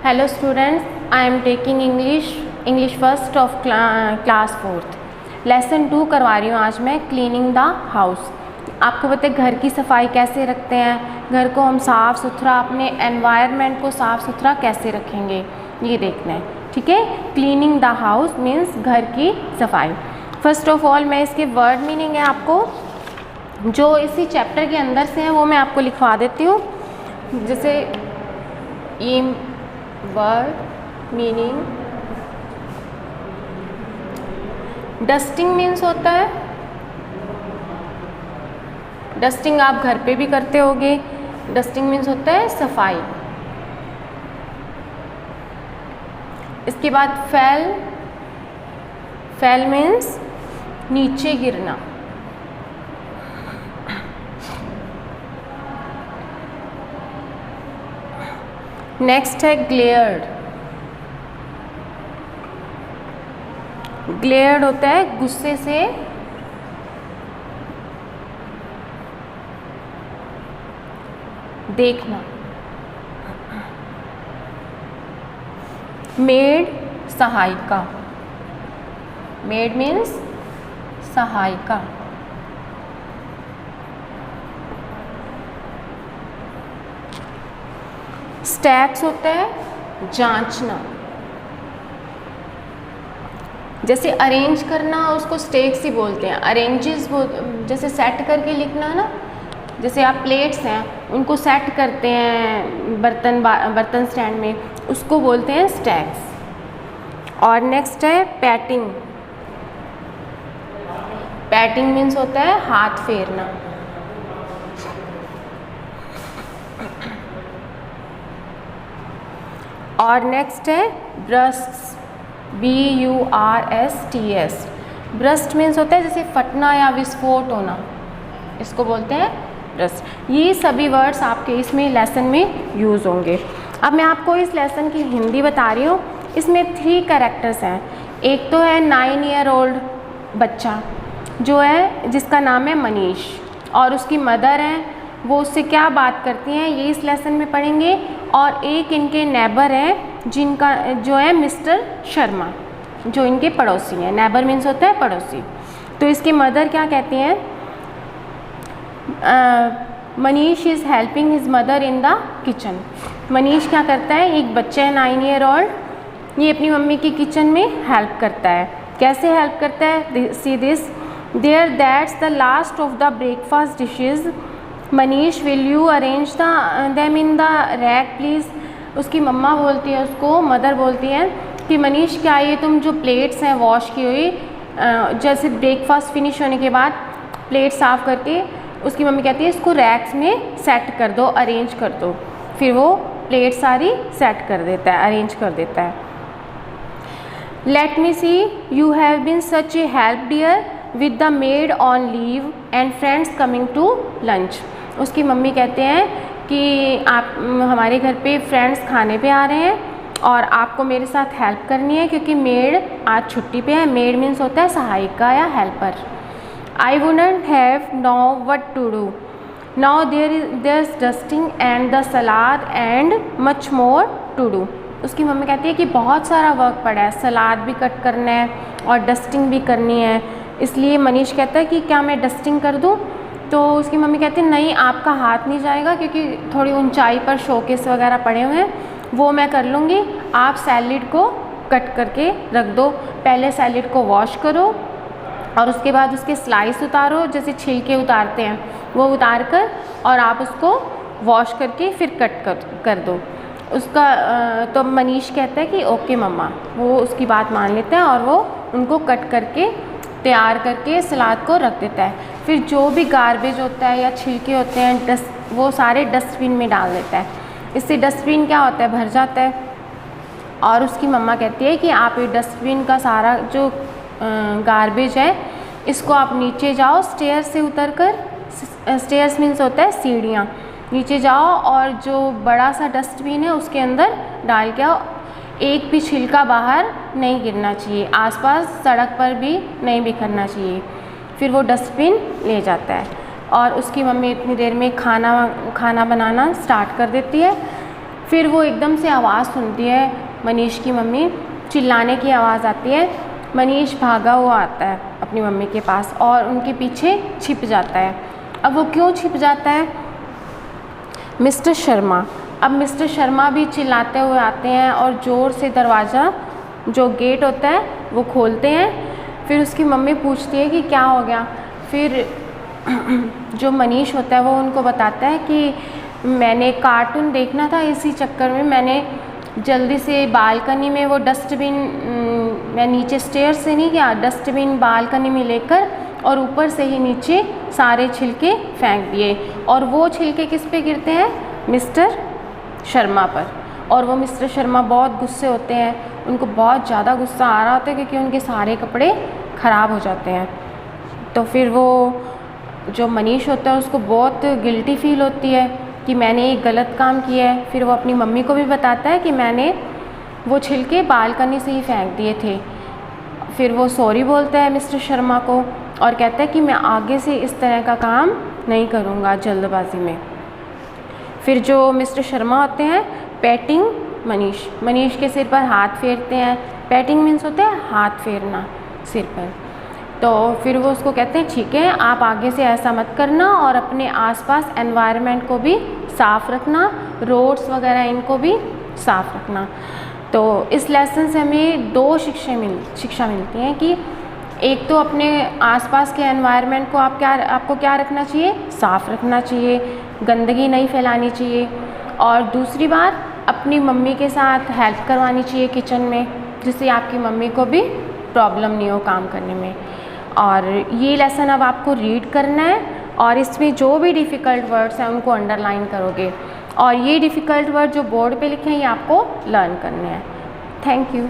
Hello students, I am taking English first of class 4th। Lesson 2 करवा रही हूँ आज मैं, क्लीनिंग द हाउस। आपको पता है घर की सफाई कैसे रखते हैं, घर को हम साफ़ सुथरा, अपने एनवायरनमेंट को साफ़ सुथरा कैसे रखेंगे, ये देखना है। ठीक है, क्लीनिंग द हाउस मीन्स घर की सफाई। फर्स्ट ऑफ ऑल मैं इसके वर्ड मीनिंग है आपको जो इसी चैप्टर के अंदर से हैं वो मैं आपको लिखवा देती हूँ। जैसे ये वर्ड मीनिंग, डस्टिंग मीन्स होता है, डस्टिंग आप घर पे भी करते होगे। डस्टिंग मीन्स होता है सफाई। इसके बाद फेल, फेल मीन्स नीचे गिरना। नेक्स्ट है ग्लेयर्ड। ग्लेयर्ड होता है गुस्से से देखना। मेड सहायिका, मेड मीन्स सहायिका। स्टैक्स होता है जांचना, जैसे अरेंज करना उसको स्टेक्स ही बोलते हैं। अरेंजेस जैसे सेट करके लिखना ना, जैसे आप प्लेट्स हैं उनको सेट करते हैं बर्तन स्टैंड में, उसको बोलते हैं स्टैक्स। और नेक्स्ट है पैटिंग। पैटिंग मीन्स होता है हाथ फेरना। और नेक्स्ट है ब्रस्ट्स, BURSTS। ब्रस्ट मीन्स होता है जैसे फटना या विस्फोट होना, इसको बोलते हैं ब्रस्ट। ये सभी वर्ड्स आपके इसमें लेसन में यूज़ होंगे। अब मैं आपको इस लेसन की हिंदी बता रही हूँ। इसमें 3 कैरेक्टर्स हैं। एक तो है 9 ईयर ओल्ड बच्चा जो है, जिसका नाम है मनीष, और उसकी मदर हैं, वो उससे क्या बात करती हैं ये इस लेसन में पढ़ेंगे। और एक इनके नेबर हैं जिनका जो है मिस्टर शर्मा, जो इनके पड़ोसी हैं। नेबर मीन्स होता है पड़ोसी। तो इसकी मदर क्या कहती हैं, Manish is helping his mother in the kitchen. Manish क्या करता है, एक बच्चा है 9 ईयर ओल्ड, ये अपनी मम्मी की किचन में हेल्प करता है। कैसे हेल्प करता है, see this, there that's the last of the breakfast dishes, Manish will you arrange them in the rack please. उसकी मम्मा बोलती है उसको, मदर बोलती है कि मनीष क्या ये तुम जो प्लेट्स हैं वॉश की हुई, जैसे ब्रेकफास्ट फिनिश होने के बाद प्लेट साफ़ करके, उसकी मम्मी कहती है इसको रैक्स में सेट कर दो, अरेंज कर दो। फिर वो प्लेट सारी सेट कर देता है, अरेंज कर देता है। Let me see you have been such a help dear with the maid on leave and friends coming to lunch. उसकी मम्मी कहते हैं कि आप हमारे घर पे फ्रेंड्स खाने पे आ रहे हैं और आपको मेरे साथ हेल्प करनी है क्योंकि मेड आज छुट्टी पे है। मेड मीन्स होता है सहायिका या helper. I wouldn't have know what to do now, there is dusting and the salad and much more to do. उसकी मम्मी कहती है कि बहुत सारा वर्क पड़ा है, सलाद भी कट करना है और डस्टिंग भी करनी है। इसलिए मनीष कहता है कि क्या मैं डस्टिंग कर दूँ, तो उसकी मम्मी कहती है नहीं आपका हाथ नहीं जाएगा क्योंकि थोड़ी ऊंचाई पर शोकेस वगैरह पड़े हुए हैं, वो मैं कर लूँगी। आप सैलेड को कट करके रख दो, पहले सैलेड को वॉश करो और उसके बाद उसके स्लाइस उतारो, जैसे छिलके उतारते हैं वो उतार कर, और आप उसको वॉश करके फिर कट कर दो उसका। तो मनीष कहता है कि ओके मम्मा, वो उसकी बात मान लेते हैं और वो उनको कट करके तैयार करके सलाद को रख देता है। फिर जो भी गार्बेज होता है या छिलके होते हैं वो सारे डस्टबिन में डाल देता है। इससे डस्टबिन क्या होता है, भर जाता है। और उसकी मम्मा कहती है कि आप ये डस्टबिन का सारा जो गार्बेज है इसको आप नीचे जाओ, स्टेयर से उतर कर, स्टेयर्स मीन्स होता है सीढ़ियाँ, नीचे जाओ और जो बड़ा सा डस्टबिन है उसके अंदर डाल के आओ। एक भी छिलका बाहर नहीं गिरना चाहिए, आसपास सड़क पर भी नहीं बिखरना चाहिए। फिर वो डस्टबिन ले जाता है और उसकी मम्मी इतनी देर में खाना बनाना स्टार्ट कर देती है। फिर वो एकदम से आवाज़ सुनती है, मनीष की मम्मी चिल्लाने की आवाज़ आती है। मनीष भागा हुआ आता है अपनी मम्मी के पास और उनके पीछे छिप जाता है। अब वो क्यों छिप जाता है? मिस्टर शर्मा, अब मिस्टर शर्मा भी चिल्लाते हुए आते हैं और ज़ोर से दरवाज़ा जो गेट होता है वो खोलते हैं। फिर उसकी मम्मी पूछती है कि क्या हो गया। फिर जो मनीष होता है वो उनको बताता है कि मैंने कार्टून देखना था, इसी चक्कर में मैंने जल्दी से बालकनी में वो डस्टबिन, मैं नीचे स्टेयर से नहीं गया, डस्टबिन बालकनी में लेकर और ऊपर से ही नीचे सारे छिलके फेंक दिए। और वो छिलके किस पे गिरते हैं? मिस्टर शर्मा पर। और वो मिस्टर शर्मा बहुत गुस्से होते हैं, उनको बहुत ज़्यादा गुस्सा आ रहा होता है क्योंकि उनके सारे कपड़े ख़राब हो जाते हैं। तो फिर वो जो मनीष होता है उसको बहुत गिल्टी फील होती है कि मैंने एक गलत काम किया है। फिर वो अपनी मम्मी को भी बताता है कि मैंने वो छिलके बालकनी से ही फेंक दिए थे। फिर वो सॉरी बोलता है मिस्टर शर्मा को और कहता है कि मैं आगे से इस तरह का काम नहीं करूँगा जल्दबाजी में। फिर जो मिस्टर शर्मा होते हैं पैटिंग मनीष के सिर पर हाथ फेरते हैं। पैटिंग मीन्स होता है हाथ फेरना सिर पर। तो फिर वो उसको कहते हैं ठीक है, आप आगे से ऐसा मत करना और अपने आसपास एनवायरनमेंट को भी साफ़ रखना, रोड्स वगैरह इनको भी साफ़ रखना। तो इस लेसन से हमें दो शिक्षा मिलती हैं कि एक तो अपने आसपास के एनवायरनमेंट को आपको क्या रखना चाहिए? साफ़ रखना चाहिए, गंदगी नहीं फैलानी चाहिए। और दूसरी बात, अपनी मम्मी के साथ हेल्प करवानी चाहिए किचन में, जिससे आपकी मम्मी को भी प्रॉब्लम नहीं हो काम करने में। और ये लेसन अब आपको रीड करना है और इसमें जो भी डिफ़िकल्ट वर्ड्स हैं उनको अंडरलाइन करोगे और ये डिफ़िकल्ट वर्ड जो बोर्ड पे लिखे हैं ये आपको लर्न करने हैं। Thank you.